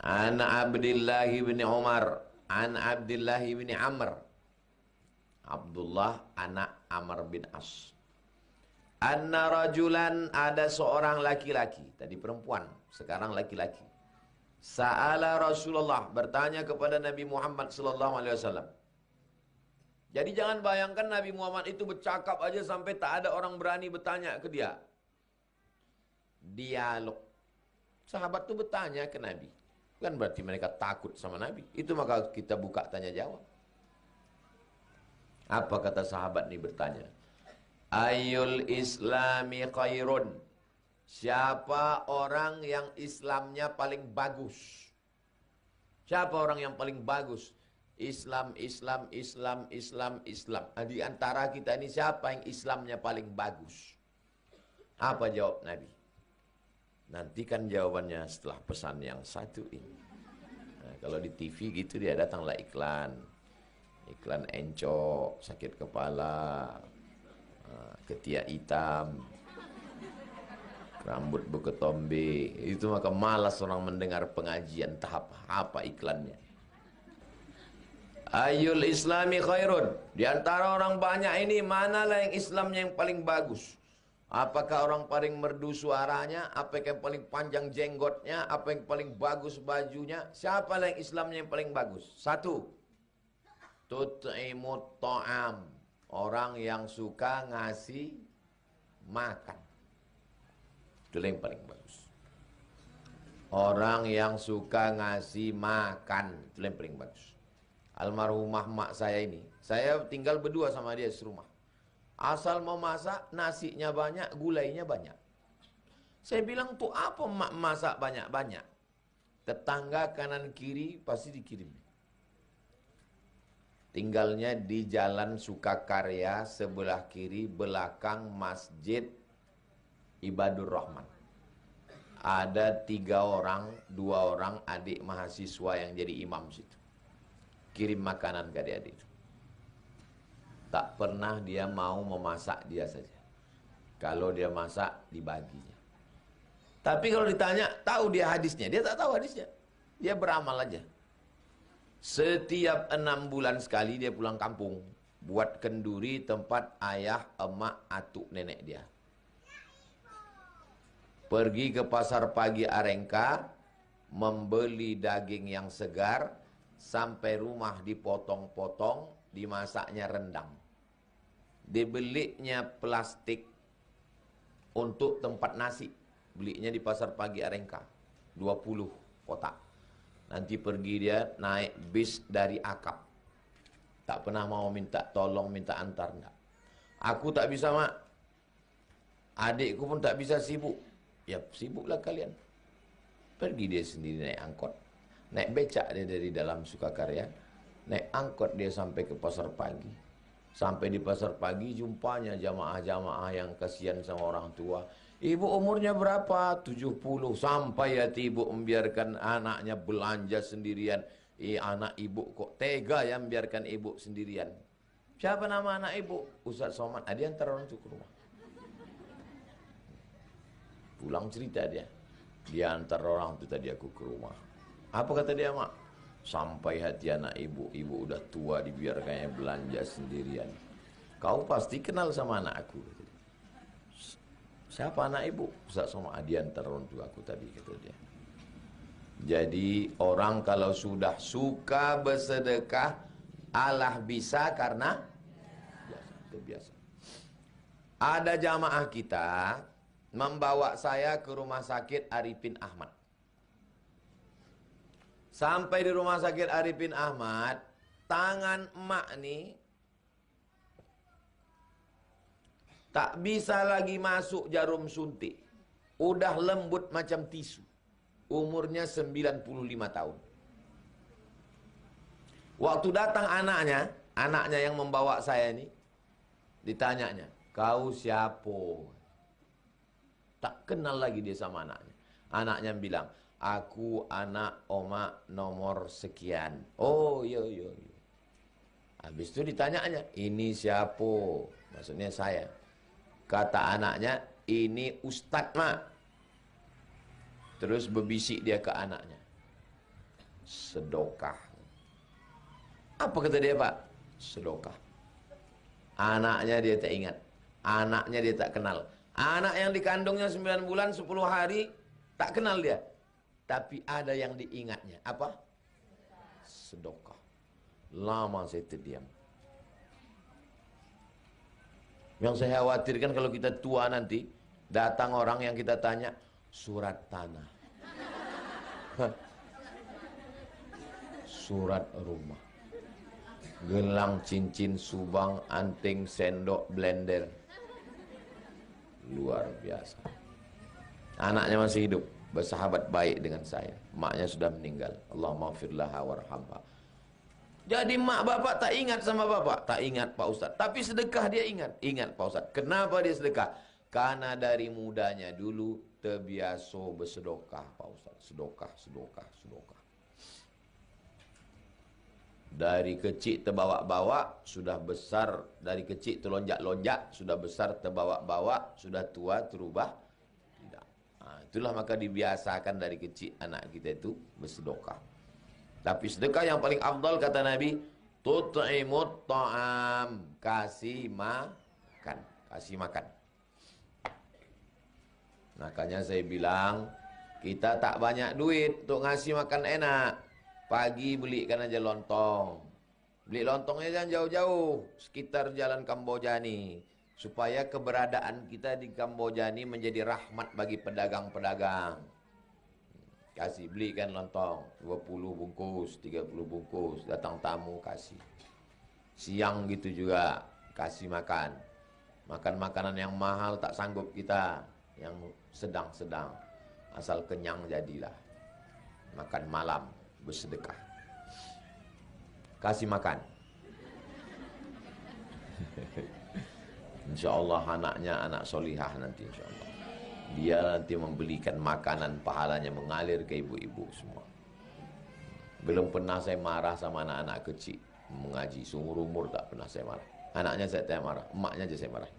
An Abdullah bin Umar, an Abdullah bin Amr. Abdullah anak Amr bin As. Anna rajulan, ada seorang laki-laki, tadi perempuan, sekarang laki-laki. Sa'ala Rasulullah, bertanya kepada Nabi Muhammad sallallahu alaihi wasallam. Jadi jangan bayangkan Nabi Muhammad itu bercakap aja sampai tak ada orang berani bertanya ke dia. Dialog. Sahabat itu bertanya ke Nabi. Bukan berarti mereka takut sama Nabi. Itu maka kita buka tanya jawab. Apa kata sahabat ini bertanya? Ayyul islami khairun. Siapa orang yang Islamnya paling bagus? Siapa orang yang paling bagus? Islam, Islam, Islam, Islam, Islam. Nah, di antara kita ini siapa yang Islamnya paling bagus? Apa jawab Nabi? Nantikan jawabannya setelah pesan yang satu ini. Nah, kalau di TV gitu dia datanglah iklan. Iklan encok, sakit kepala, ketiak hitam, rambut beketombe. Itu maka malas orang mendengar pengajian. Tahap apa iklannya? Ayul islami khairun. Di antara orang banyak ini, manalah yang Islamnya yang paling bagus? Apakah orang paling merdu suaranya? Apa yang paling panjang jenggotnya? Apa yang paling bagus bajunya? Siapa yang Islamnya yang paling bagus? Satu, tut'imut ta'am. Orang yang suka ngasih makan. Itu yang paling bagus. Orang yang suka ngasih makan. Itu yang paling bagus. Almarhumah mak saya ini, saya tinggal berdua sama dia serumah. Asal mau masak, nasinya banyak, gulainya banyak. Saya bilang, tuh apa mak masak banyak-banyak? Tetangga kanan kiri pasti dikirim. Tinggalnya di Jalan Sukakarya, sebelah kiri, belakang Masjid Ibadur Rahman. Ada 3 orang, 2 orang adik mahasiswa yang jadi imam situ. Kirim makanan ke adik-adik itu. Tak pernah dia mau memasak dia saja. Kalau dia masak, dibaginya. Tapi kalau ditanya, tahu dia hadisnya? Dia tak tahu hadisnya. Dia beramal aja. Setiap 6 bulan sekali dia pulang kampung. Buat kenduri tempat ayah, emak, atuk, nenek dia. Pergi ke pasar pagi Arengka, membeli daging yang segar, sampai rumah dipotong-potong, dimasaknya rendang. Dibelinya plastik untuk tempat nasi. Belinya di pasar pagi Arengka. 20 kotak. Nanti pergi dia naik bis dari Akap. Tak pernah mau minta tolong, minta antar. Enggak. Aku tak bisa, mak. Adikku pun tak bisa, sibuk. Ya sibuklah kalian. Pergi dia sendiri naik angkot. Naik becak dia dari dalam Sukakarya. Naik angkot dia sampai ke pasar pagi. Sampai di pasar pagi jumpanya jamaah-jamaah yang kasihan sama orang tua. Ibu umurnya berapa? 70. Sampai hati ibu membiarkan anaknya belanja sendirian. Anak ibu kok tega ya membiarkan ibu sendirian. Siapa nama anak ibu? Ustaz Somad. Dia antar orang itu ke rumah. Pulang cerita dia. Dia antar orang itu tadi aku ke rumah. Apa kata dia, mak? Sampai hati anak ibu. Ibu udah tua dibiarkannya belanja sendirian. Kau pasti kenal sama anak aku. Siapa anak ibu? Ustaz Somad. Dia antar orang tua aku tadi, kata dia. Jadi orang kalau sudah suka bersedekah, Allah bisa karena biasa, biasa. Ada jamaah kita membawa saya ke rumah sakit Arifin Ahmad. Sampai di rumah sakit Arifin Ahmad, tangan emak nih tak bisa lagi masuk jarum suntik. Udah lembut macam tisu. Umurnya 95 tahun. Waktu datang anaknya yang membawa saya ini, ditanyanya, kau siapa? Tak kenal lagi dia sama anaknya. Anaknya bilang, aku anak oma nomor sekian. Oh, iya. Habis itu ditanyanya, ini siapa? Maksudnya saya. Kata anaknya, ini Ustadz, mak. Terus berbisik dia ke anaknya. sedekah. Apa kata dia, Pak? Sedekah. Anaknya dia tak ingat, anaknya dia tak kenal. Anak yang dikandungnya 9 bulan 10 hari tak kenal dia. Tapi ada yang diingatnya. Apa? Sedekah. Lama saya terdiam. Yang saya khawatirkan kalau kita tua nanti, datang orang yang kita tanya, surat tanah, surat rumah, gelang, cincin, subang, anting, sendok, blender. Luar biasa. Anaknya masih hidup, bersahabat baik dengan saya. Maknya sudah meninggal. Allahumma firlaha warhamha. Jadi mak bapak tak ingat sama bapak? Tak ingat, Pak Ustadz. Tapi sedekah dia ingat. Ingat, Pak Ustadz. Kenapa dia sedekah? Karena dari mudanya dulu terbiasa bersedekah, Pak Ustadz. Sedekah, sedekah, sedekah. Dari kecil terbawa-bawa, sudah besar. Dari kecil terlonjak-lonjak, sudah besar terbawa-bawa, sudah tua terubah. Tidak. Nah, itulah maka dibiasakan dari kecil anak kita itu bersedekah. Tapi sedekah yang paling afdal kata Nabi, tut'imut ta'am, kasih makan, kasih makan. Makanya saya bilang, kita tak banyak duit untuk ngasih makan enak. Pagi belikan aja lontong. Beli lontongnya jangan jauh-jauh, sekitar jalan Kamboja nih. Supaya keberadaan kita di Kamboja ini menjadi rahmat bagi pedagang-pedagang. Kasih, belikan lontong 20 bungkus, 30 bungkus, datang tamu kasih. Siang gitu juga kasih makan. Makan makanan yang mahal tak sanggup kita, yang sedang-sedang. Asal kenyang jadilah. Makan malam bersedekah. Kasih makan. Insya Allah anaknya anak solihah nanti, insya Allah. Dia nanti membelikan makanan, pahalanya mengalir ke ibu-ibu semua. Belum pernah saya marah sama anak-anak kecil mengaji, seumur umur tak pernah saya marah. Anaknya saya tak marah, emaknya aja saya marah.